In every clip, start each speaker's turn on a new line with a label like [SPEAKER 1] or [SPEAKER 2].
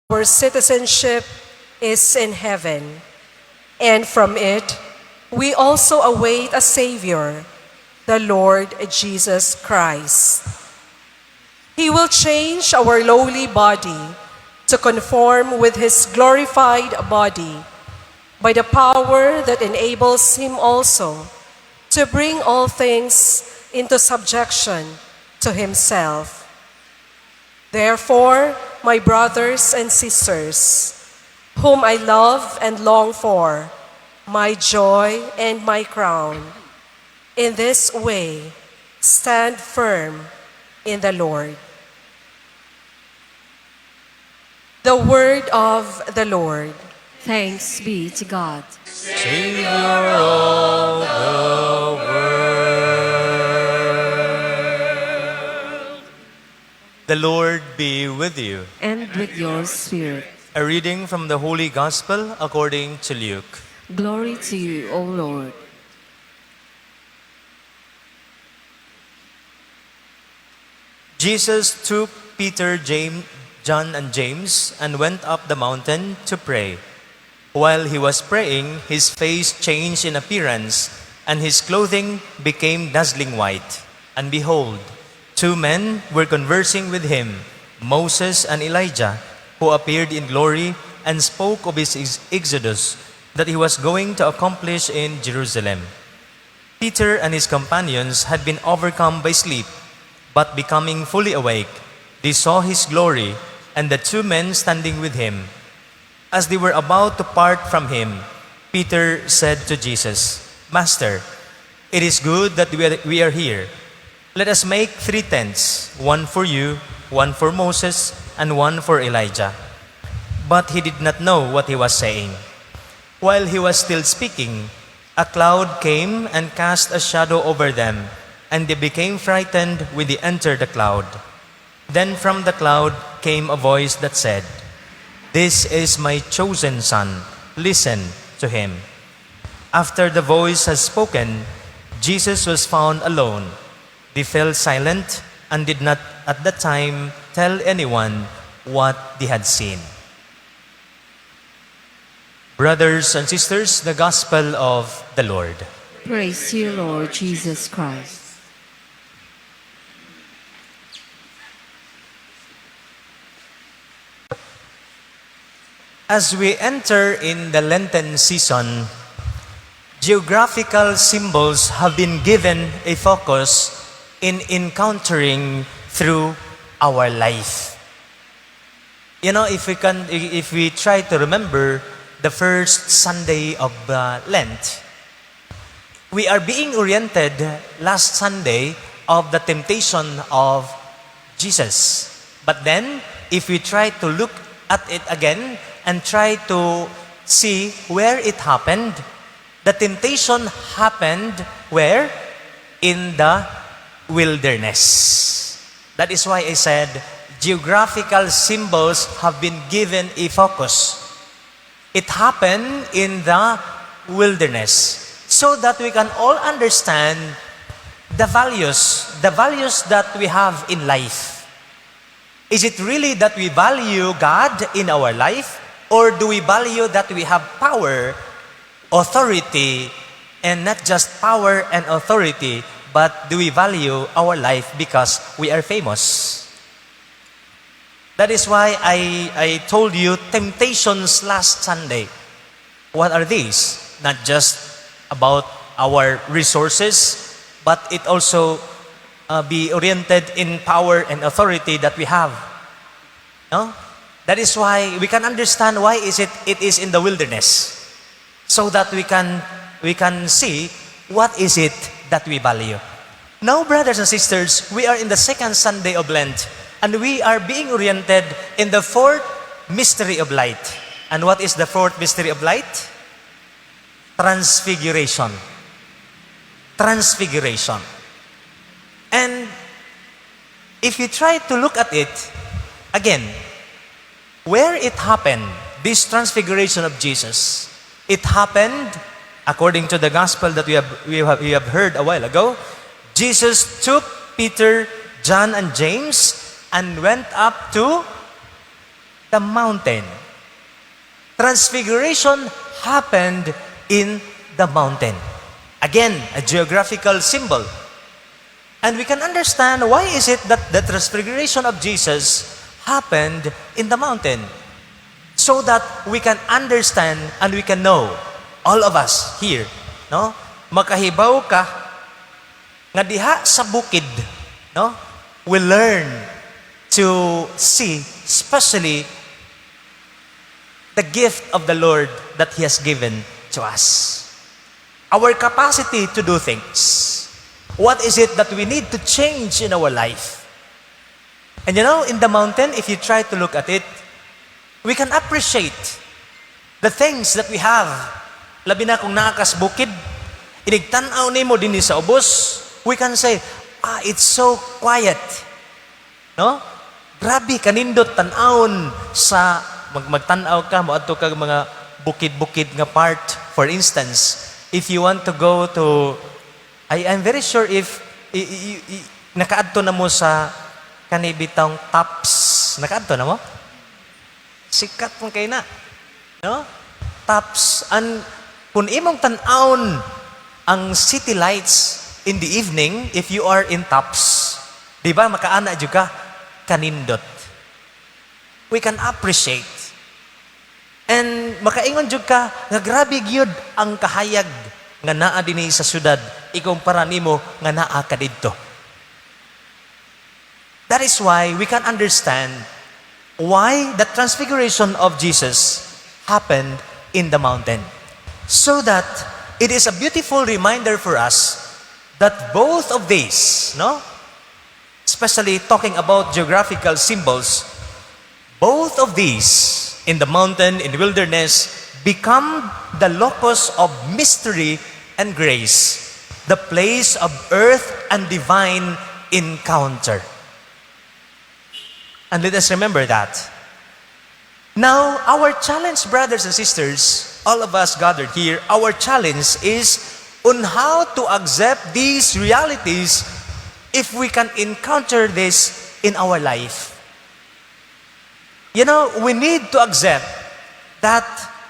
[SPEAKER 1] Our citizenship is in heaven, and from it we also await a Savior, the Lord Jesus Christ. He will change our lowly body to conform with his glorified body by the power that enables him also to bring all things into subjection to himself. Therefore, my brothers and sisters, whom I love and long for, my joy and my crown, in this way stand firm in the Lord. The word of the Lord.
[SPEAKER 2] Thanks be to God.
[SPEAKER 3] Savior of the world. The Lord be with you.
[SPEAKER 2] And with your spirit.
[SPEAKER 3] A reading from the Holy Gospel according to Luke.
[SPEAKER 2] Glory to you, O Lord.
[SPEAKER 3] Jesus took Peter, John, and James and went up the mountain to pray. While he was praying, his face changed in appearance, and his clothing became dazzling white. And behold, two men were conversing with him, Moses and Elijah, who appeared in glory and spoke of his exodus that he was going to accomplish in Jerusalem. Peter and his companions had been overcome by sleep, but becoming fully awake, they saw his glory and the two men standing with him. As they were about to part from him, Peter said to Jesus, "Master, it is good that we are here. Let us make 3 tents, one for you, one for Moses, and one for Elijah." But he did not know what he was saying. While he was still speaking, a cloud came and cast a shadow over them, and they became frightened when they entered the cloud. Then from the cloud came a voice that said, "This is my chosen son. Listen to him." After the voice had spoken, Jesus was found alone. They fell silent and did not at that time tell anyone what they had seen. Brothers and sisters, the Gospel of the Lord.
[SPEAKER 2] Praise to you, Lord Jesus Christ.
[SPEAKER 3] As we enter in the Lenten season, geographical symbols have been given a focus in encountering through our life. You know, if we try to remember the first Sunday of Lent, we are being oriented last Sunday of the temptation of Jesus. But then, if we try to look at it again and try to see where it happened, the temptation happened where? In the wilderness. That is why I said geographical symbols have been given a focus. It happened in the wilderness so that we can all understand the values that we have in life. Is it really that we value God in our life, or do we value that we have power, authority, and not just power and authority, but do we value our life because we are famous? That is why I told you temptations last Sunday. What are these? Not just about our resources, but it also be oriented in power and authority that we have. No? That is why we can understand why it is in the wilderness, so that we can see what is it that we value. Now, brothers and sisters, we are in the second Sunday of Lent, and we are being oriented in the fourth mystery of light. And what is the fourth mystery of light? Transfiguration. Transfiguration. And if you try to look at it again, where it happened, this transfiguration of Jesus, it happened according to the gospel that we have heard a while ago. Jesus took Peter, John, and James and went up to the mountain. Transfiguration happened in the mountain. Again, a geographical symbol. And we can understand why is it that the transfiguration of Jesus happened in the mountain. So that we can understand and we can know, all of us here, no? Makahibaw ka nga diha sa bukid, no? We learn to see, especially the gift of the Lord that He has given to us. Our capacity to do things. What is it that we need to change in our life? And in the mountain, if you try to look at it, we can appreciate the things that we have. Labi na kung naakas bukid, inigtanaw nimo din sa ubos, we can say, it's so quiet. No? Grabe, kanindot tanawon sa magtanaw ka, moadto ka mga bukid-bukid nga part. For instance, if you want to go to, I'm very sure if nakaadto na mo sa kanibitang Taps. Nakaadto na mo? Sikat mo kayo na. No? Taps. And kung imong tanawon ang city lights in the evening, if you are in Taps, di ba, makaana dyan ka, kanindot. We can appreciate. And makaingon dyan ka, nga grabe gyud ang kahayag nga naa dinhi sa syudad, ikumpara nimo nga naa ka didto. That is why we can understand why the transfiguration of Jesus happened in the mountain. So that it is a beautiful reminder for us that both of these, no? Especially talking about geographical symbols, both of these in the mountain, in the wilderness, become the locus of mystery and grace, the place of earth and divine encounter. And let us remember that. Now, our challenge, brothers and sisters, all of us gathered here, our challenge is on how to accept these realities if we can encounter this in our life. We need to accept that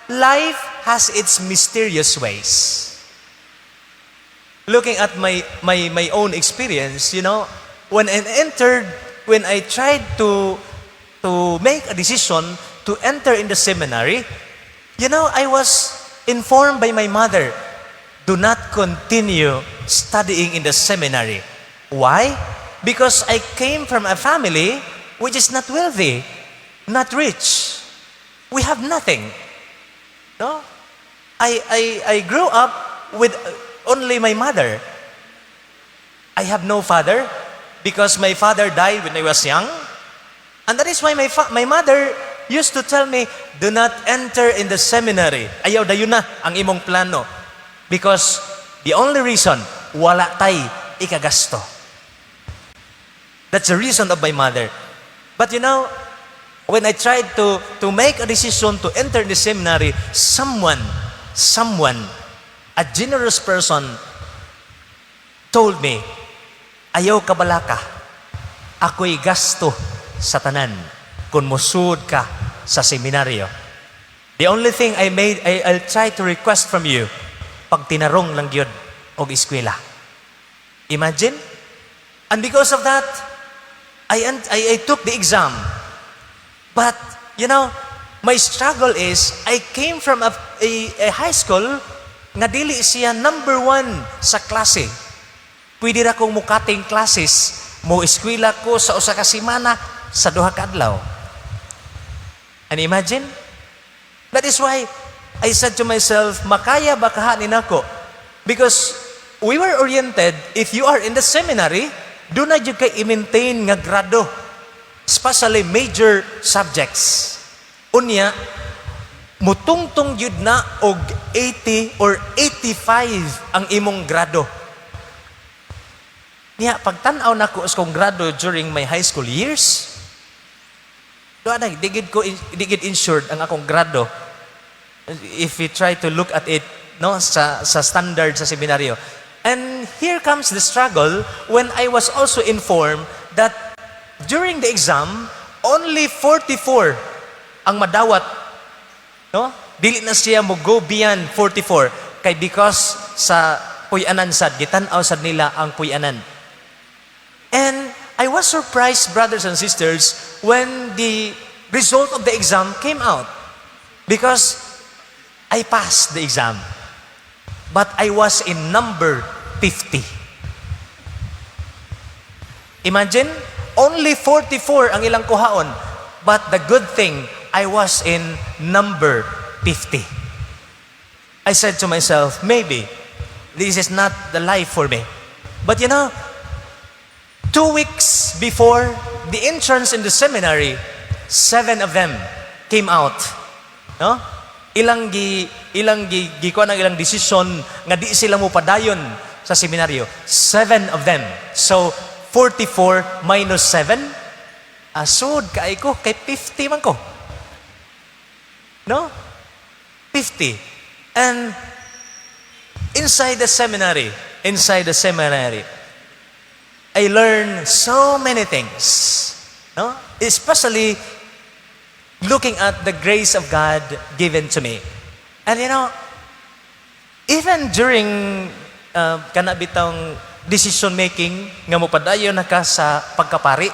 [SPEAKER 3] life has its mysterious ways. Looking at my own experience, when I tried to make a decision to enter in the seminary, I was informed by my mother, do not continue studying in the seminary. Why? Because I came from a family which is not wealthy, not rich. We have nothing. No? I grew up with only my mother. I have no father because my father died when I was young. And that is why my mother used to tell me, do not enter in the seminary. Ayaw dayon na ang imong plano. Because the only reason, wala tay ikagasto. That's the reason of my mother. But when I tried to make a decision to enter the seminary, someone, a generous person told me, ayaw kabalaka, ako'y gasto sa tanan kung musud ka sa seminaryo. The only thing I'll try to request from you, pag tinarong lang yun og eskwela. Imagine? And because of that, I took the exam. But, my struggle is, I came from a high school nga dili siya number 1 sa klase. Pwede ra kong mukating classes, mo eskwela ko sa usa ka semana, sa 2 ka adlaw. And imagine? That is why I said to myself, makaya ba kahanin ako? Because we were oriented, if you are in the seminary, doon na dyan kayo i-maintain nga grado. Especially major subjects. Unya, mutungtong yun na og 80 or 85 ang imong grado. Niya, pagtanaw na ko kong grado during my high school years, doon na, digid insured ang akong grado. If we try to look at it, sa standard sa seminaryo. And here comes the struggle when I was also informed that during the exam, only 44 ang madawat, no? Dili na siya mo go beyond 44 kay because sa puy-anan sad gitan-aw sad nila ang puy-anan. And I was surprised, brothers and sisters, when the result of the exam came out because I passed the exam. But I was in number 50. Imagine, only 44 ang ilang kuhaon. But the good thing, I was in number 50. I said to myself, maybe this is not the life for me. But 2 weeks before the entrance in the seminary, 7 of them came out. No? Ilang kuan ang ilang desisyon nga di sila mo padayon sa seminaryo. 7 of them. So 44 minus 7, asod kay ko kay 50 man ko. No? 50. And inside the seminary, I learned so many things. No? Especially looking at the grace of God given to me. And even during kanabitang decision making nga mopadayon na ka sa pagkapari,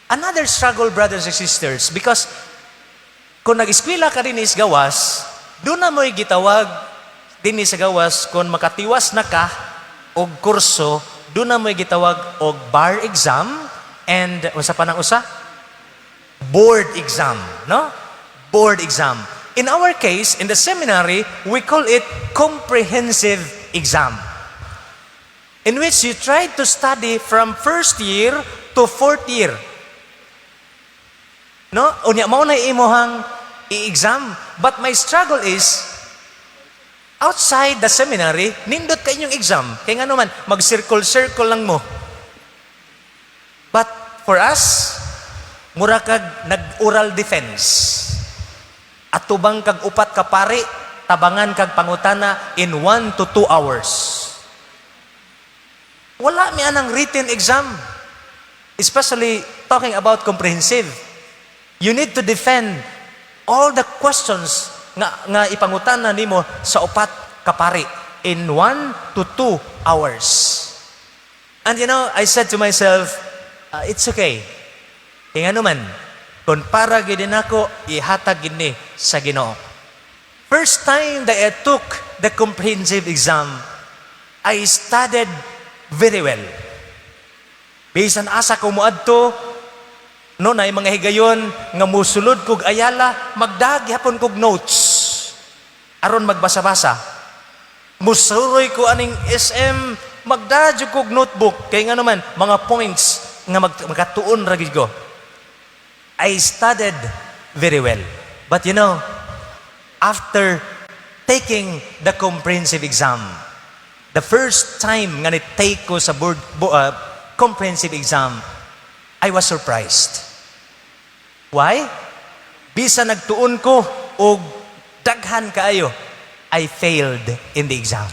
[SPEAKER 3] another struggle, brothers and sisters, because kung nag-eskwela ka din is gawas, doon na mo'y gitawag din sa gawas kung makatiwas na ka og kurso, doon na mo'y gitawag og bar exam and unsa pa nang usa? Board exam, no? Board exam. In our case, in the seminary, we call it comprehensive exam, in which you try to study from first year to fourth year. No? Unya mao na imuhang i-exam. But my struggle is, outside the seminary, nindot ka inyong exam. Kaya nga naman, mag-circle-circle lang mo. But for us, mura kag nag-oral defense. At tubang kag upat ka pari, tabangan kag pangutana in 1 to 2 hours. Wala mi anang written exam. Especially talking about comprehensive. You need to defend all the questions nga ipangutana nimo sa upat ka pari in 1 to 2 hours. And I said to myself, it's okay. Kaya naman, kung para gidin ako, ihatag gini sa Ginoo. First time that I took the comprehensive exam, I studied very well. Bisan asa ko muadto, no, na mga higayon, nga musulod kog ayala, magdagi hapon kog notes. Aron magbasa-basa. Musuroy ko aning SM, magdadyo kog notebook. Kaya nga naman, mga points nga magkatuon ragid ko. I studied very well. But after taking the comprehensive exam, the first time nga ni-take ko sa comprehensive exam, I was surprised. Why? Bisa nagtuon ko o daghan kaayo, I failed in the exam.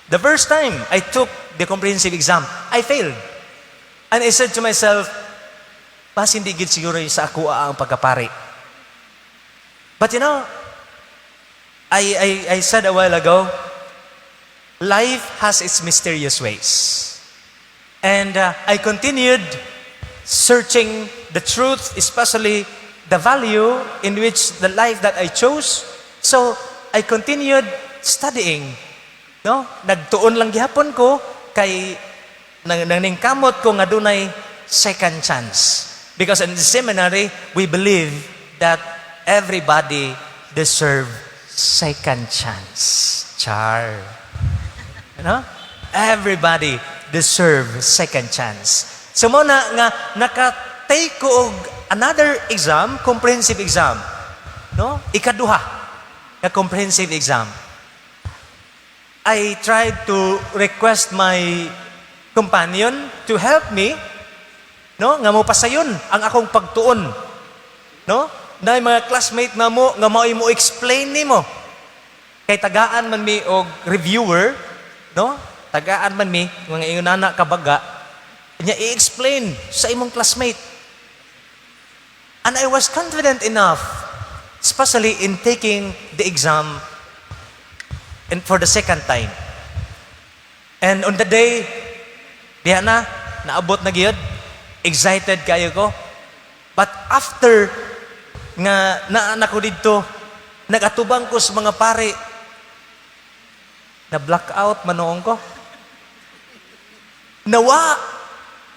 [SPEAKER 3] The first time I took the comprehensive exam, I failed. And I said to myself, pas hindi gid siguro sa ako ang pagkapari. But I said a while ago, life has its mysterious ways. And I continued searching the truth, especially the value in which the life that I chose. So, I continued studying. No? Nagtuon lang gihapon ko kay nangkamot ko nga dunay second chance. Because in the seminary, we believe that everybody deserves second chance. Char. Everybody deserves second chance. So muna nga naka-take ko og another exam, comprehensive exam. No? Ikaduha nga comprehensive exam. I tried to request my companion to help me, no, nga mo pasayon ang akong pagtuon, no, na mga classmate na mo nga mao mo explain nimo kay tagaan man mi og reviewer, no, tagaan man mi mga ingonana kabaga nya i-explain sa imong classmate. And I was confident enough, especially in taking the exam and for the second time. And on the day, diha na, naabot na gyud, excited kayo ko. But after nga naanak ko dito, nagatubang ko sa mga pare, na blackout manoong ko. Nawa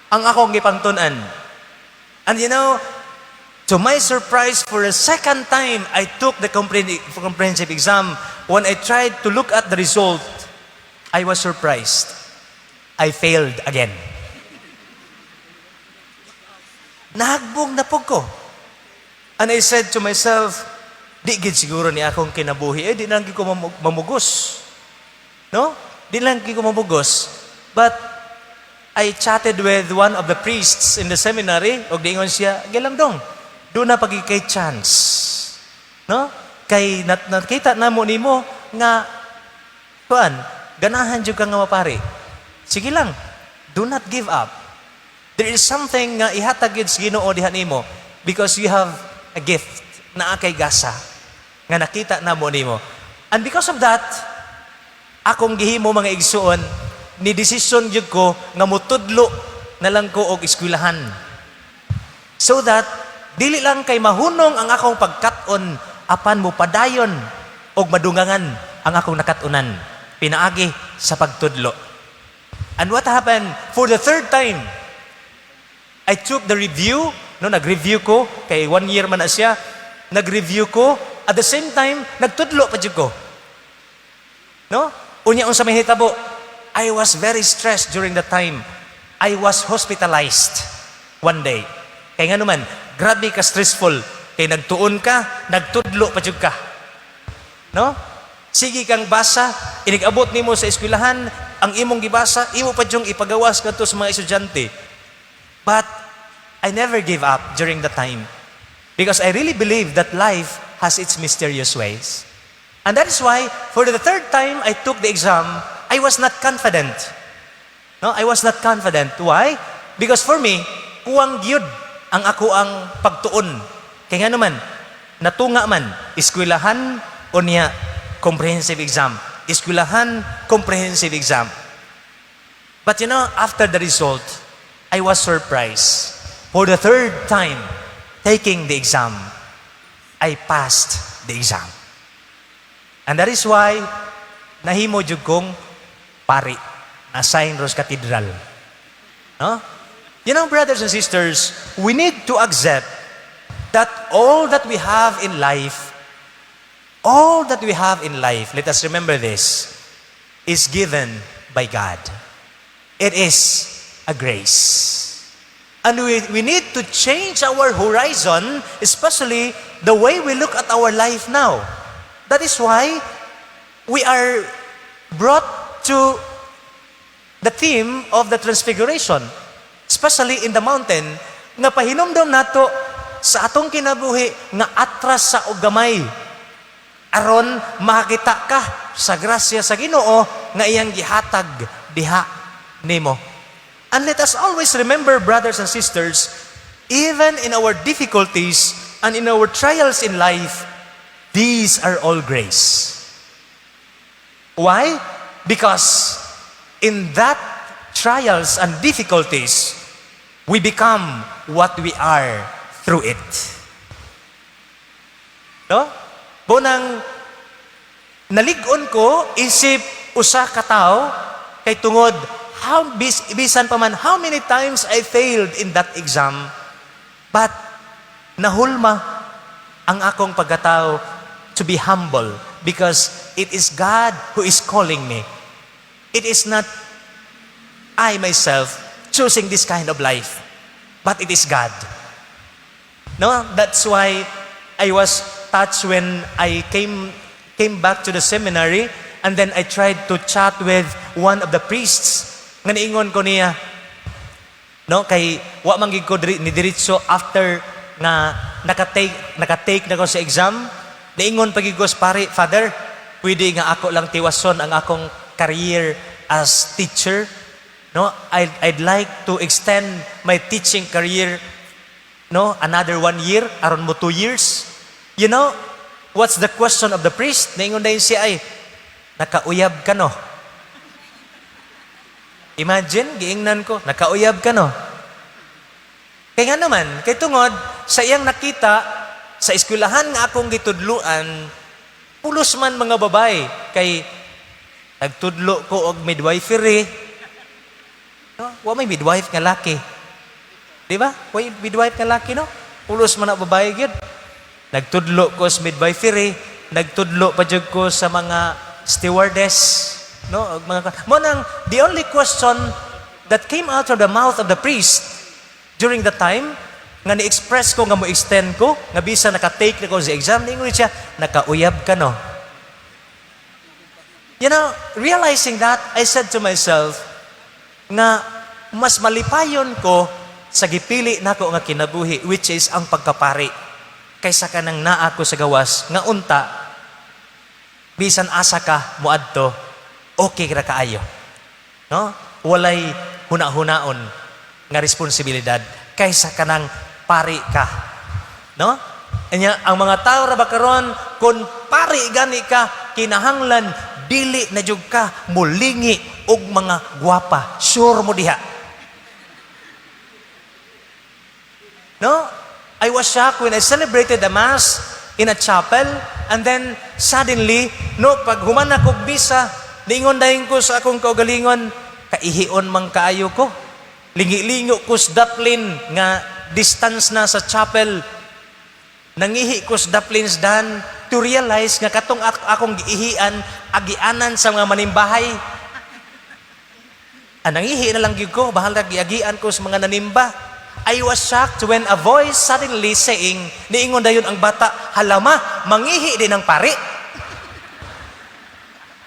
[SPEAKER 3] ang akong gipangtun-an. And you know, to my surprise, for a second time, I took the comprehensive exam. When I tried to look at the result, I was surprised. I failed again. Nahagbog na po ko. And I said to myself, di gid siguro ni akong kinabuhi, di lang ko mamugos. No? Di lang ko mamugos. But I chatted with one of the priests in the seminary, og diingon siya, gilang dong, doon na pagikay chance. No? Kay nakita na mo nimo nga kuan, ganahan jud ka nga mapari. Sige lang, do not give up. There is something nga ihatag gid sa Ginoo diha nimo because you have a gift na akay gasa nga nakita na mo nimo. And because of that, akong gihimo mga igsuon, ni desisyon jud ko nga mutudlo na lang ko og eskwelahan. So that dili lang kay mahunong ang akong pagkat-on apan mo padayon og madungangan ang akong nakatunan pinaagi sa pagtudlo. And what happened? For the third time, I took the review, no, nag-review ko, kay 1 year man na siya, nag-review ko, at the same time, nagtudlo pa dyan ko. No? Unya unsa may hitabo, I was very stressed during the time. I was hospitalized one day. Kaya nga naman, grabe ka stressful. Kaya nagtuon ka, nagtudlo pa dyan ka. No? Sige kang basa, inigabot nimo sa eskwelahan, ang imong gibasa, imo pa dyan ipagawas ka to sa mga estudyante. But I never gave up during the time because I really believe that life has its mysterious ways. And that is why, for the third time I took the exam, I was not confident. No, I was not confident. Why? Because for me, kuwang gyud ang ako ang pagtuon. Kaya nga naman, natunga man, eskwelahan o niya, comprehensive exam. Eskwelahan, comprehensive exam. But you know, after the result, I was surprised. For the third time, taking the exam, I passed the exam. And that is why, nahimo jud kong pari, na-assign ros CATHEDRAL. No? You know, brothers and sisters, we need to accept that all that we have in life, let us remember this, is given by God. It is a grace. And we need to change our horizon, especially the way we look at our life now. That is why we are brought to the theme of the Transfiguration, especially in the mountain, nga pahinomdom nato sa atong kinabuhi nga atras sa ugamay aron makakita ka sa grasya sa Ginoo nga iyang gihatag diha nimo. And let us always remember, brothers and sisters, even in our difficulties and in our trials in life, these are all grace. Why? Because in that trials and difficulties, we become what we are through it. No? Bunang naligon ko isip usa ka tawo kay tungod bisan pa man how many times I failed in that exam, but nahulma ang akong pagkatao to be humble because it is God who is calling me. It is not I myself choosing this kind of life, but it is God. No, that's why I was touched when I came back to the seminary, and then I tried to chat with one of the priests. Nga niingon ko niya, no, kay wa man gid ko ni diretso after nga nakatake na ko sa exam, niingon pagigos pare, Father, pwede nga ako lang tiwason ang akong career as teacher. No, I'd like to extend my teaching career No, another 1 year, aron mo 2 years. You know, what's the question of the priest? Naingon na yun siya ay, nakauyab ka no? Imagine, giingnan ko, nakauyab ka no? Kaya nga naman, kay tungod, sa iyang nakita, sa eskwelahan nga akong gitudluan, pulos man mga babae, kay nagtudlo ko og midwifery. No? Wa may midwife nga laki. Di ba? Wa may midwife nga laki, no? Pulos man ang babae gyud. Nagtudlo ko sa midwifery, nagtudlo pa jud ko sa mga stewardess, no? Og mga mo nang the only question that came out of the mouth of the priest during the time nga ni-express ko nga mo extend ko, nga bisa naka-take na ko sa exam, ningon siya, nakauyab ka no? You know, realizing that, I said to myself, nga mas malipayon ko sa gipili nako nga kinabuhi, which is ang pagkapari, kaysa ka nang naa ko sa gawas, nga unta, bisan asa ka, muadto, okay ra kaayo. No? Walay huna-hunaon nga responsibilidad, kaysa ka nang pari ka. No? Anya, ang mga tao ra ba karon, kung pari gani ka, kinahanglan, dili na jud ka, mulingi og mga gwapa. Sure mo diha. No? I was shocked when I celebrated the Mass in a chapel, and then suddenly, no, pag human ako bisa, lingon dayon ko sa akong kaugalingon, kaihion man kaayo ko. Lingi-lingo ko sa daplin nga distance na sa chapel. Nangihi ko sa daplins dan to realize nga katong akong giihian, agianan sa mga manimbahay. Nangihi na lang gyud ko, bahala giagian ko sa mga nanimba. I was shocked when a voice suddenly saying, niingon dayon ang bata, halama, mangihi din ang pari.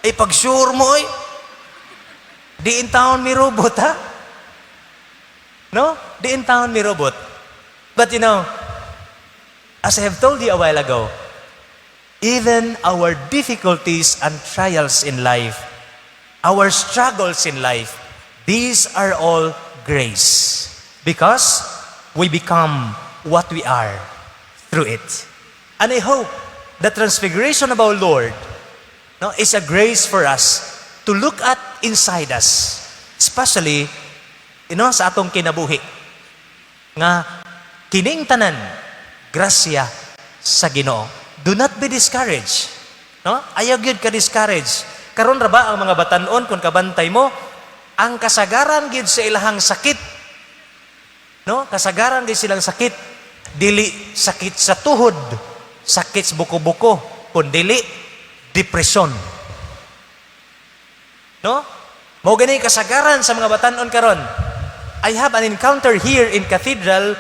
[SPEAKER 3] Ay pag-sure mo, oy. Di in town mi robot, ha? No? Di in town mi robot. But you know, as I have told you a while ago, even our difficulties and trials in life, our struggles in life, these are all grace. Because we become what we are through it. And I hope the transfiguration of our Lord, no, is a grace for us to look at inside us, especially, you know, sa atong kinabuhi, nga kining tanan, grasya sa Ginoo. Do not be discouraged. No? Ayaw gyud ka discouraged. Karon ra ba ang mga batan-on kung kabantay mo, ang kasagaran gyud sa ilahang sakit, no? Kasagaran gyud silang sakit, dili sakit sa tuhod, sakit sa buko-buko, kundi depression. No? Mao gani kasagaran sa mga batan-on karon. I have an encounter here in Cathedral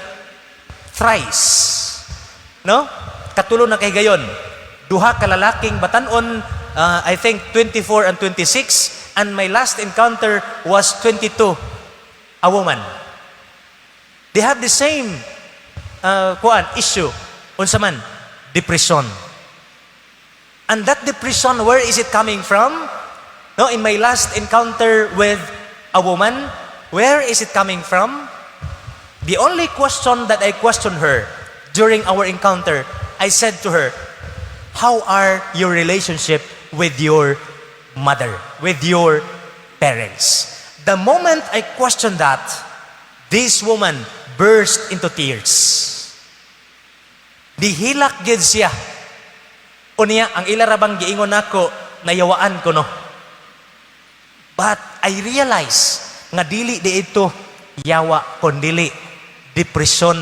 [SPEAKER 3] thrice. No? Katulo na kay gayon. Duha ka lalaking batan-on, I think 24 and 26, and my last encounter was 22, a woman. They have the same issue. Unsa man? Depression. And that depression, where is it coming from? No, in my last encounter with a woman, where is it coming from? The only question that I questioned her during our encounter, I said to her, how are your relationship with your mother, with your parents? The moment I questioned that, this woman burst into tears. Dihilak gid siya. Unya, ang ilarabang giingon nako, nayawaan ko no. But I realize nga dili di ito yawa kundili depression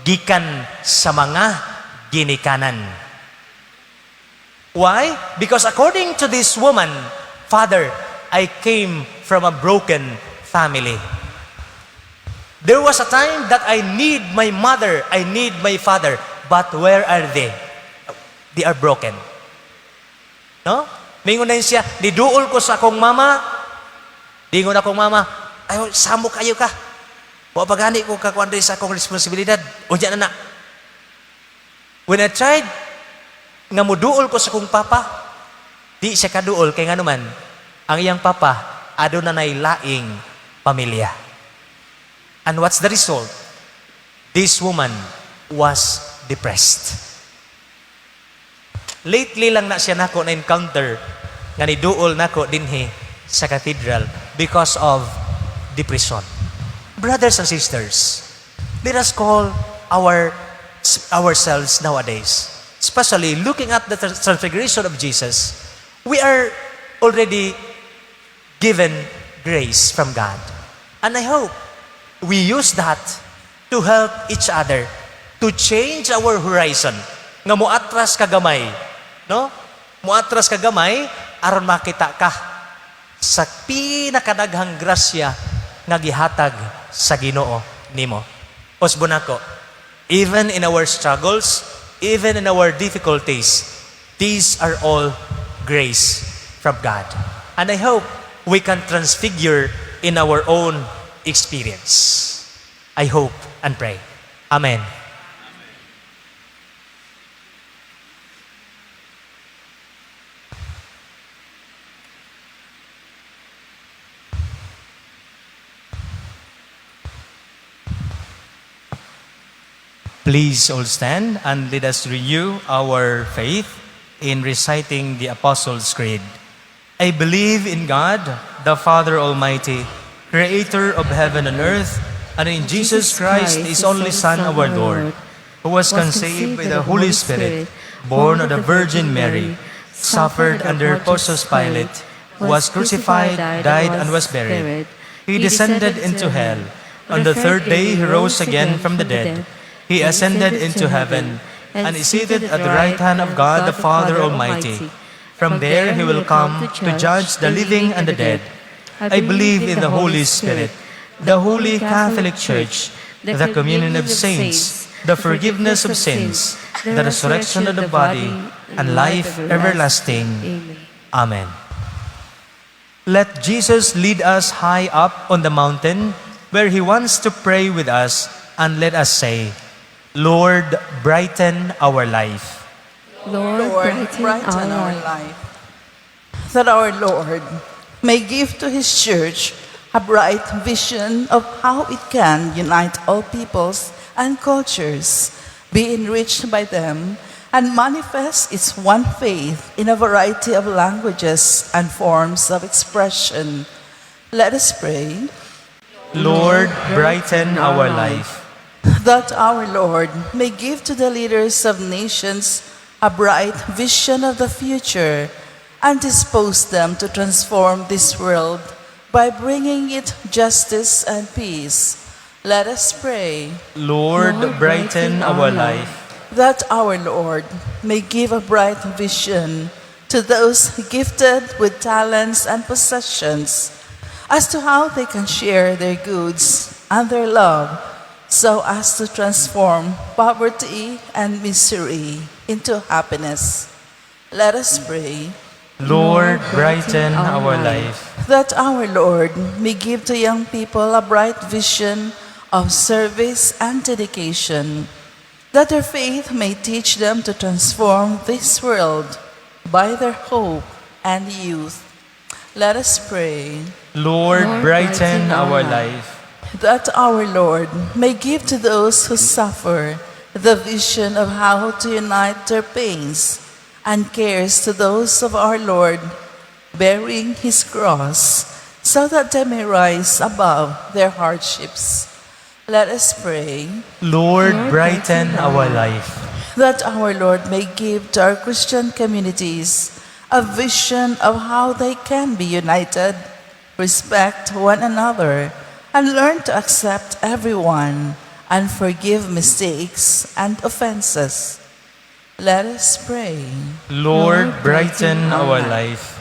[SPEAKER 3] gikan sa mga ginikanan. Why? Because according to this woman, Father, I came from a broken family. There was a time that I need my mother, I need my father, but where are they? They are broken. No? Mingon na siya, niduol ko sa akong mama, dingon akong mama, ay, samo kayo ka. Wa pagani ko kakuan sa akong responsibilidad. Unya na na. When I tried nga muduol ko sa akong papa, di siya kaduol kay nga naman ang iyang papa aduna nay laing pamilya. And what's the result? This woman was depressed. Lately lang na siya nako na encounter nga niduol nako dinhi sa cathedral because of depression. Brothers and sisters, let us call ourselves nowadays, especially looking at the transfiguration of Jesus, we are already given grace from God. And I hope we use that to help each other to change our horizon. Nga muatras ka gamay, no? Muatras ka gamay aron makita ka sa pinakadaghang grasya nga gihatag sa Ginoo nimo. Usbon ako, even in our struggles, even in our difficulties, these are all grace from God. And I hope we can transfigure in our own experience. I hope and pray. Amen. Please all stand and let us renew our faith in reciting the Apostles' Creed. I believe in God, the Father Almighty, Creator of heaven and earth, and in Jesus Christ, His only Son, our Lord, who was conceived by the Holy Spirit, born of the Virgin Mary, suffered under Pontius Pilate, was crucified, died, and was buried. He descended into hell. On the third day, He rose again from the dead. He ascended into heaven and is seated at the right hand of God the Father Almighty. From there He will come to judge the living and the dead. I believe in the Holy Spirit, the Holy Catholic Church, the communion of saints, the forgiveness of sins, the resurrection of the body, and life everlasting. Amen. Let Jesus lead us high up on the mountain where He wants to pray with us, and let us say, Lord, brighten our life.
[SPEAKER 2] Lord, brighten our life.
[SPEAKER 4] That our Lord may give to His church a bright vision of how it can unite all peoples and cultures, be enriched by them, and manifest its one faith in a variety of languages and forms of expression. Let us pray.
[SPEAKER 3] Lord, brighten our life.
[SPEAKER 4] That our Lord may give to the leaders of nations a bright vision of the future and dispose them to transform this world by bringing it justice and peace. Let us pray.
[SPEAKER 3] Lord, brighten our life.
[SPEAKER 4] That our Lord may give a bright vision to those gifted with talents and possessions as to how they can share their goods and their love so as to transform poverty and misery into happiness. Let us pray.
[SPEAKER 3] Lord, brighten our life.
[SPEAKER 4] That our Lord may give to young people a bright vision of service and dedication, that their faith may teach them to transform this world by their hope and youth. Let us pray.
[SPEAKER 3] Lord, brighten our life.
[SPEAKER 4] That our Lord may give to those who suffer the vision of how to unite their pains and cares to those of our Lord, bearing His cross, so that they may rise above their hardships. Let us pray.
[SPEAKER 3] Lord, brighten our life.
[SPEAKER 4] That our Lord may give to our Christian communities a vision of how they can be united, respect one another, and learn to accept everyone and forgive mistakes and offenses. Let us pray.
[SPEAKER 3] Lord, brighten our life.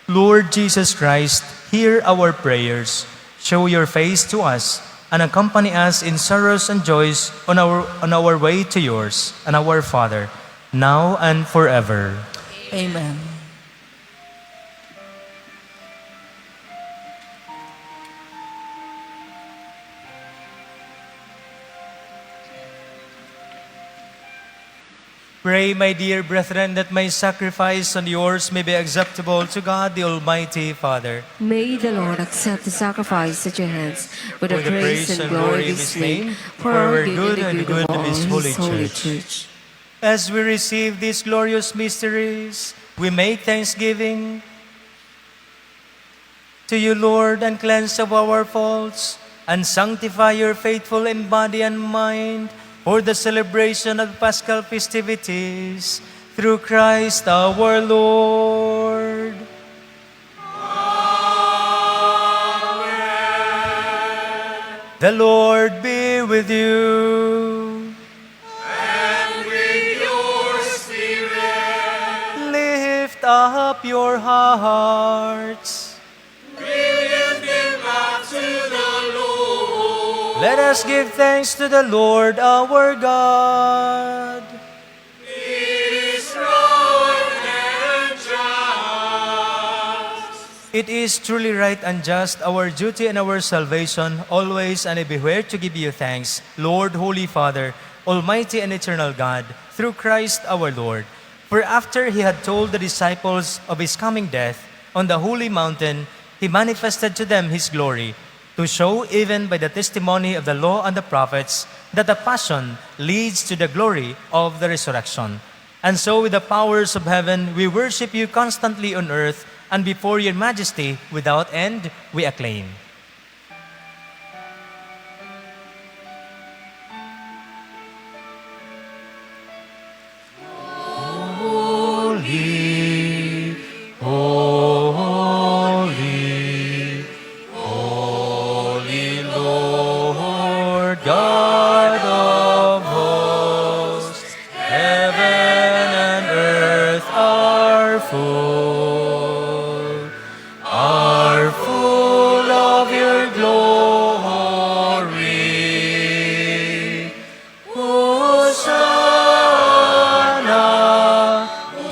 [SPEAKER 3] Lord Jesus Christ, hear our prayers. Show your face to us and accompany us in sorrows and joys on our way to yours and our Father, now and forever.
[SPEAKER 4] Amen.
[SPEAKER 3] Pray, my dear brethren, that my sacrifice and yours may be acceptable to God, the Almighty Father.
[SPEAKER 2] May the Lord accept the sacrifice at your hands for the
[SPEAKER 3] For the
[SPEAKER 2] praise and glory of His name, for our good and the good of His holy church.
[SPEAKER 3] As we receive these glorious mysteries, we make thanksgiving to you, Lord, and cleanse of our faults, and sanctify your faithful in body and mind for the celebration of Paschal festivities through Christ our Lord. Amen. The Lord be with you.
[SPEAKER 5] And with your spirit.
[SPEAKER 3] Lift up your hearts.
[SPEAKER 5] We lift them up to the Lord.
[SPEAKER 3] Let us give thanks to the Lord our God.
[SPEAKER 5] It is right and just.
[SPEAKER 3] It is truly right and just, our duty and our salvation, always and everywhere to give you thanks, Lord, Holy Father, Almighty and eternal God, through Christ our Lord. For after he had told the disciples of his coming death on the holy mountain, he manifested to them his glory, to show even by the testimony of the law and the prophets that the passion leads to the glory of the resurrection. And so with the powers of heaven, we worship you constantly on earth, and before your majesty without end we acclaim. Holy, holy, holy Lord God of hosts, heaven and earth are full of your glory. Hosanna,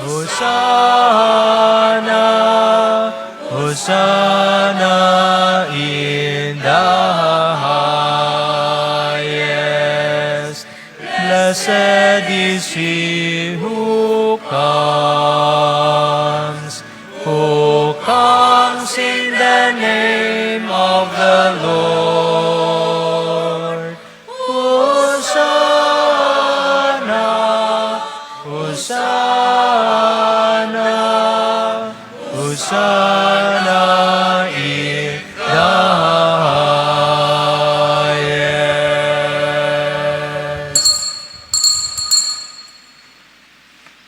[SPEAKER 3] Hosanna, Hosanna in the highest. Blessed is he who comes in the name of the Lord. Hosanna, Hosanna, Hosanna in the highest.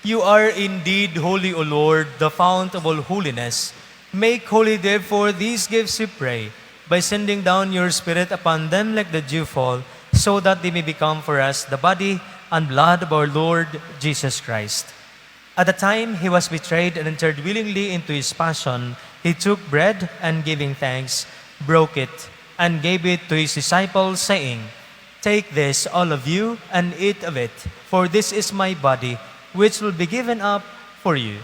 [SPEAKER 3] You are indeed holy, O Lord, the fount of all holiness. Make holy, therefore, these gifts, we pray, by sending down your Spirit upon them like the dewfall, so that they may become for us the body and blood of our Lord Jesus Christ. At the time he was betrayed and entered willingly into his passion, he took bread and giving thanks, broke it, and gave it to his disciples, saying, "Take this, all of you, and eat of it, for this is my body, which will be given up for you."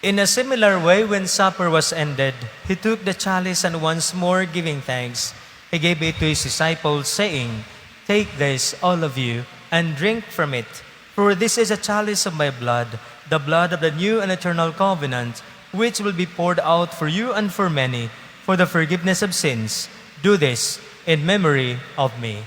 [SPEAKER 3] In a similar way, when supper was ended, he took the chalice and once more giving thanks, he gave it to his disciples, saying, "Take this, all of you, and drink from it, for this is a chalice of my blood, the blood of the new and eternal covenant, which will be poured out for you and for many, for the forgiveness of sins. Do this in memory of me."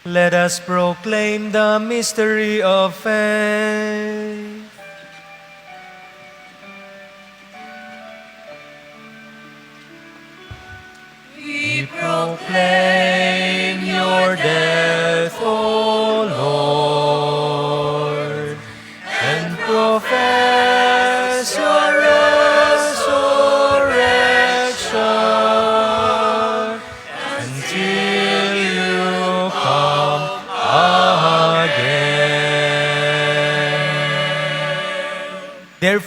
[SPEAKER 3] Let us proclaim the mystery of faith. We proclaim your death, O Lord, and profess your resurrection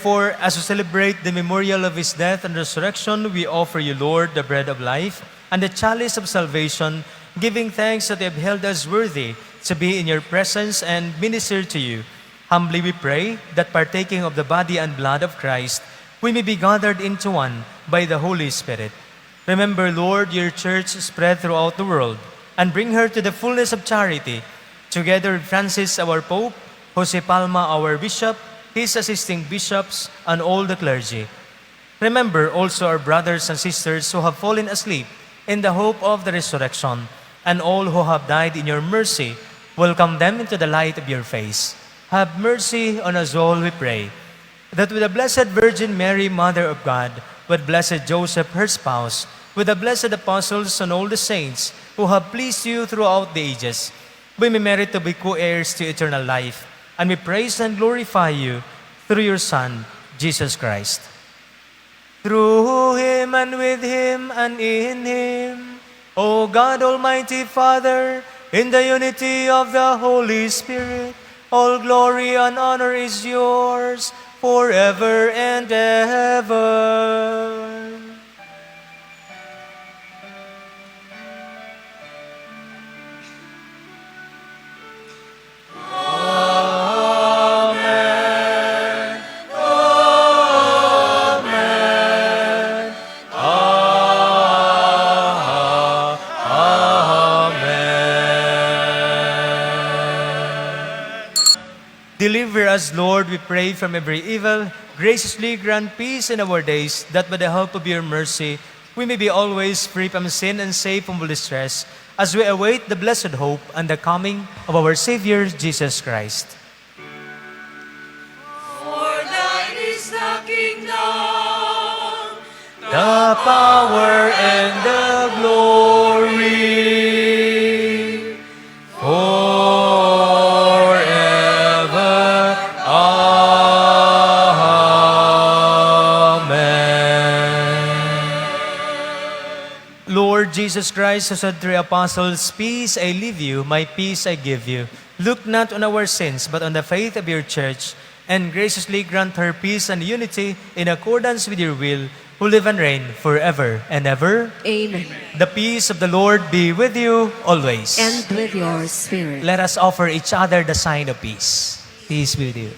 [SPEAKER 3] Therefore, as we celebrate the memorial of his death and resurrection, we offer you, Lord, the bread of life and the chalice of salvation, giving thanks that you have held us worthy to be in your presence and minister to you. Humbly we pray that partaking of the body and blood of Christ, we may be gathered into one by the Holy Spirit. Remember, Lord, your church spread throughout the world, and bring her to the fullness of charity, together with Francis, our Pope, Jose Palma, our Bishop, his assisting bishops, and all the clergy. Remember also our brothers and sisters who have fallen asleep in the hope of the resurrection, and all who have died in your mercy. Welcome them into the light of your face. Have mercy on us all, we pray, that with the Blessed Virgin Mary, Mother of God, with Blessed Joseph, her spouse, with the blessed apostles and all the saints who have pleased you throughout the ages, we may merit to be co-heirs to eternal life, and we praise and glorify you through your Son, Jesus Christ. Through him and with him and in him, O God, Almighty Father, in the unity of the Holy Spirit, all glory and honor is yours forever and ever. Deliver us, Lord, we pray, from every evil. Graciously grant peace in our days, that by the help of your mercy, we may be always free from sin and safe from all distress, as we await the blessed hope and the coming of our Savior, Jesus Christ.
[SPEAKER 5] For thine is the kingdom,
[SPEAKER 3] The power and the glory forever. Amen. Lord Jesus Christ, who said to the apostles, "Peace I leave you, my peace I give you," look not on our sins, but on the faith of your church, and graciously grant her peace and unity in accordance with your will, who live and reign forever and ever.
[SPEAKER 6] Amen.
[SPEAKER 3] The peace of the Lord be with you always.
[SPEAKER 6] And with your spirit.
[SPEAKER 3] Let us offer each other the sign of peace. Peace be with you.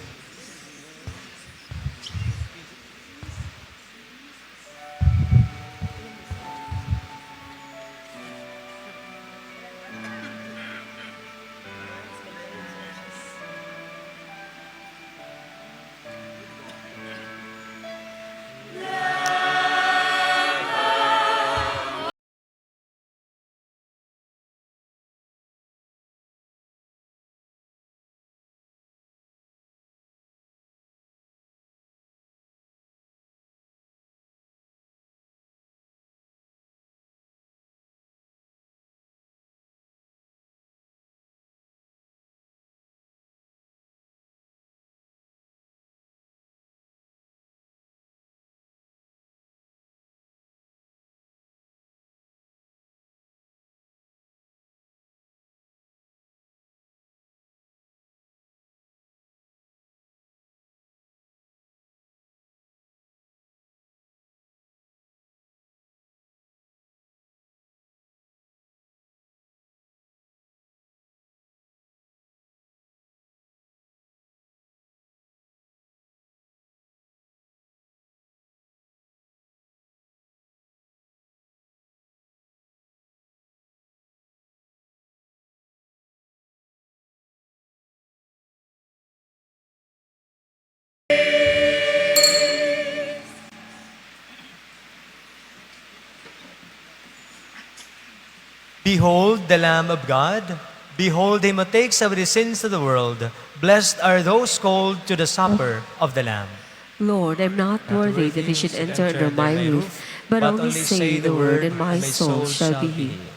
[SPEAKER 3] Behold the Lamb of God. Behold him who takes away the sins of the world. Blessed are those called to the supper of the Lamb.
[SPEAKER 6] Lord, I'm not worthy that you should enter under my roof, but only say the word, and my soul shall be healed.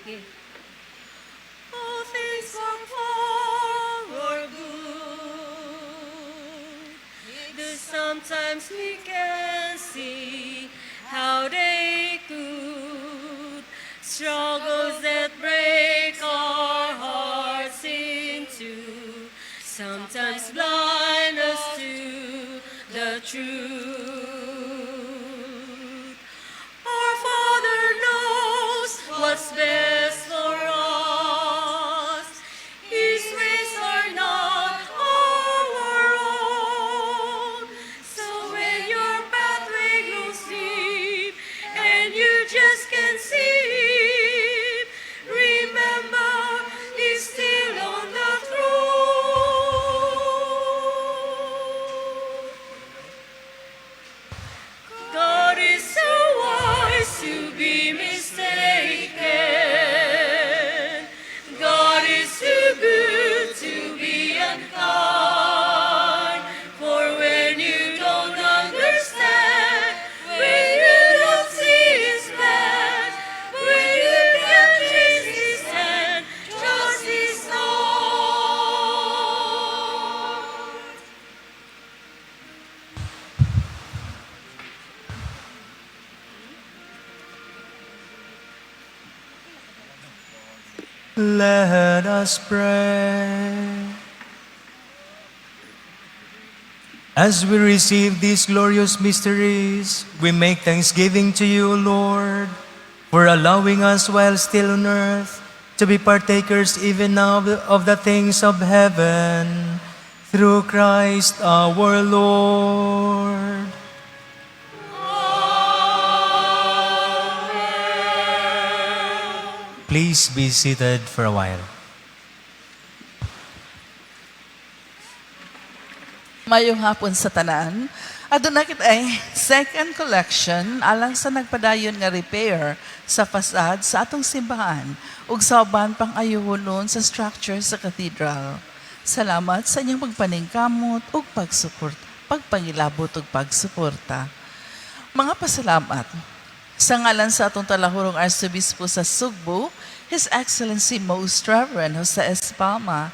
[SPEAKER 5] All things work for our good. Though sometimes we can see how they could. Struggles that break our hearts in two. Sometimes blind us to the truth. Our Father knows what's best for us. His ways are not our own. So when your pathway grows deep and you just can't see him, remember he's still on the throne. God is so wise to be mistaken. God is too good to be unkind. For when you don't understand, when you don't see his plan, when you can't trace his hand, trust his Lord.
[SPEAKER 3] Let us pray. As we receive these glorious mysteries, we make thanksgiving to you, Lord, for allowing us while still on earth to be partakers even now of the things of heaven, through Christ our Lord. Please be seated for a while.
[SPEAKER 4] Mayong hapon sa tanan. Aduna kita ay second collection alang sa nagpadayon nga repair sa fasad sa atong simbahan ug sa uban pang ayuhonon sa structure sa cathedral. Salamat sa inyong pagpaningkamot ug pagpangilabot ug pagsuporta. Mga pasalamat sa ngalan sa atong talahurong Arsobispo sa Sugbo, His Excellency Most Reverend Jose Espalma,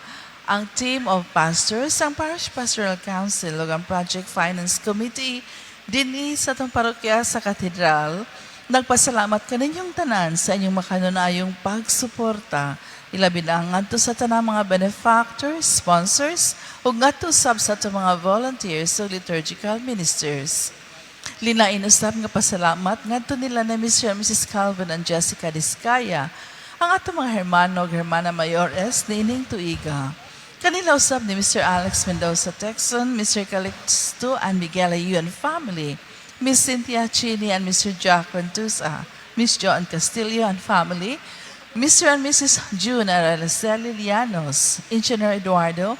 [SPEAKER 4] ang team of pastors, ang Parish Pastoral Council ug ang Project Finance Committee dinhi sa atong parokya sa Cathedral. Nagpasalamat kaninyong tanan sa inyong makanunayong pagsuporta. Ilabi na ngadto sa tanang mga benefactors, sponsors ug ngadto sa atong mga volunteers ug liturgical ministers. Linain usab nga pasalamat ngadto nila na Mr. and Mrs. Calvin and Jessica Discaya, ang atong mga hermano ug hermana mayores niining tuiga. Kanila usab ni Mr. Alex Mendoza Texon, Mr. Calixto and Miguel Ayu and family, Miss Cynthia Chini and Mr. Jack Rentusa, Miss John Castillo and family, Mr. and Mrs. June Araceli Llanos, Engineer Eduardo,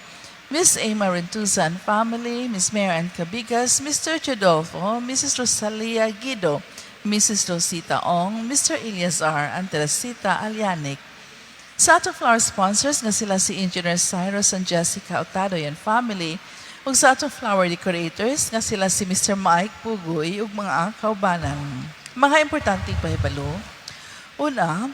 [SPEAKER 4] Miss Emma Rentusa and family, Miss Mary Ann Cabigas, Mr. Chodolfo, Mrs. Rosalia Guido, Mrs. Rosita Ong, Mr. Eliazar and Teresita Alianic. Sa atong flower sponsors nga sila si Engineer Cyrus and Jessica Otadoy and family, ug sa atong flower decorators nga sila si Mr. Mike Pugoy ug mga kaubanan. Mga importanteng pahibalo. Una,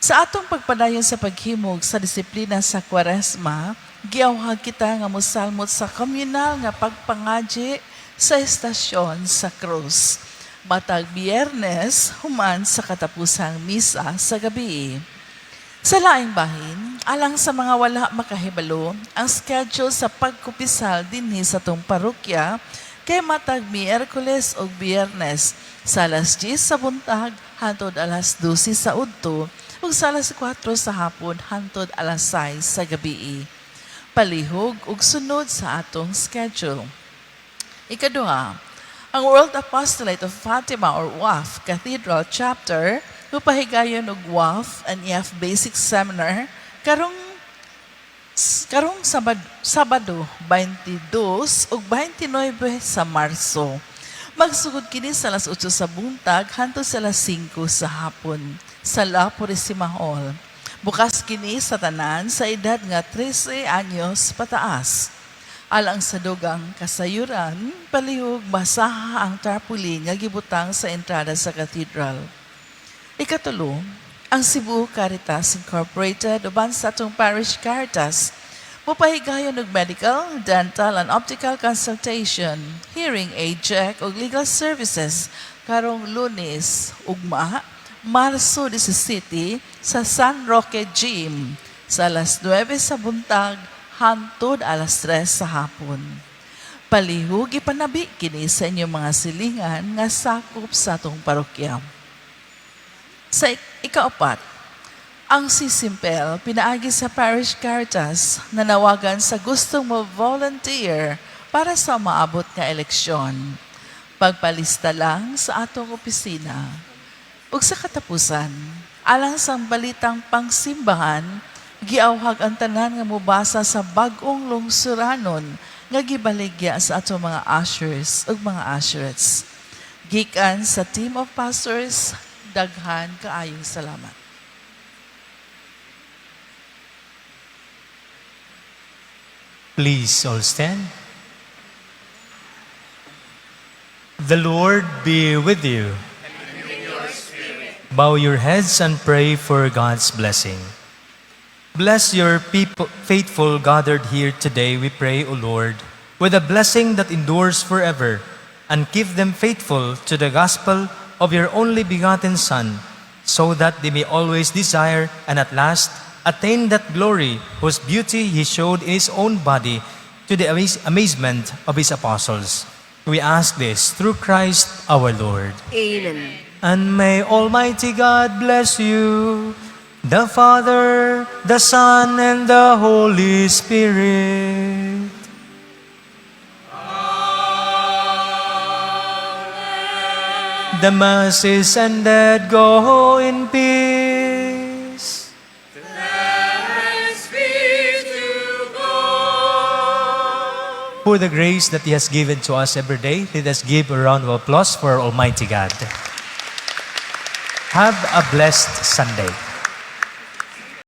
[SPEAKER 4] sa atong pagpadayon sa paghimog sa disiplina sa Kwaresma, giawhag kita nga mosalmot sa komunal nga pagpangadyi sa estasyon sa krus. Matag Biyernes, human sa katapusang misa sa gabi. Sa laing bahin, alang sa mga wala makahibalo, ang schedule sa pagkupisal dinhi sa tong parokya kay matag Miyerkules o Biyernes sa alas 10 sa buntag hangtod alas 12 sa udto ug sa alas 4 sa hapon hangtod alas 6 sa gabi. Palihog ug sunod sa atong schedule. Ikaduha, ang World Apostolate of Fatima or WAF Cathedral Chapter upahigayon og WAF and EF Basic Seminar karong Sabado 22 ug 29 sa Marso. Magsugod kini sa alas 8 sa buntag hangtod sa alas 5 sa hapon sa La Purisima Hall. Bukas kini sa tanan sa edad nga 13 anyos pataas. Alang sa dugang kasayuran, palihog basaha ang tarpaulin nga gibutang sa entrada sa cathedral. Ikatulo, ang CEBU Caritas Incorporated uban sa atong Parish Caritas mupahigayon og medical, dental, and optical consultation, hearing aid check ug legal services karong Lunes, ugma, Marso 17 sa San Roque Gym sa alas 9 sa buntag hangtod alas 3 sa hapon. Palihug ipanabi kini sa inyong mga silingan nga sakop sa atong parokya. Sa ikaapat, ang sisimpel pinaagi sa Parish Caritas na nawagan sa gustong mo-volunteer para sa maabot nga eleksyon. Pagpalista lang sa atong opisina. Ug sa katapusan, alang sa balitang pangsimbahan, giawhag ang tanan nga mubasa sa bag-ong lungsuranon nga gibaligya sa atong mga ushers ug mga usherettes. Gikan sa team of pastors, daghan kaayong salamat.
[SPEAKER 3] Please all stand. The Lord be with you. And with your spirit. Bow your heads and pray for God's blessing. Bless your people, faithful gathered here today, we pray, O Lord, with a blessing that endures forever, and keep them faithful to the gospel of your only begotten Son, so that they may always desire and at last attain that glory whose beauty he showed in his own body to the amazement of his apostles. We ask this through Christ our Lord.
[SPEAKER 6] Amen.
[SPEAKER 3] And may Almighty God bless you, the Father, the Son, and the Holy Spirit. Amen. The Mass is ended. Go in peace.
[SPEAKER 5] Thanks be to God.
[SPEAKER 3] For the grace that He has given to us every day, let us give a round of applause for Almighty God. Have a blessed Sunday.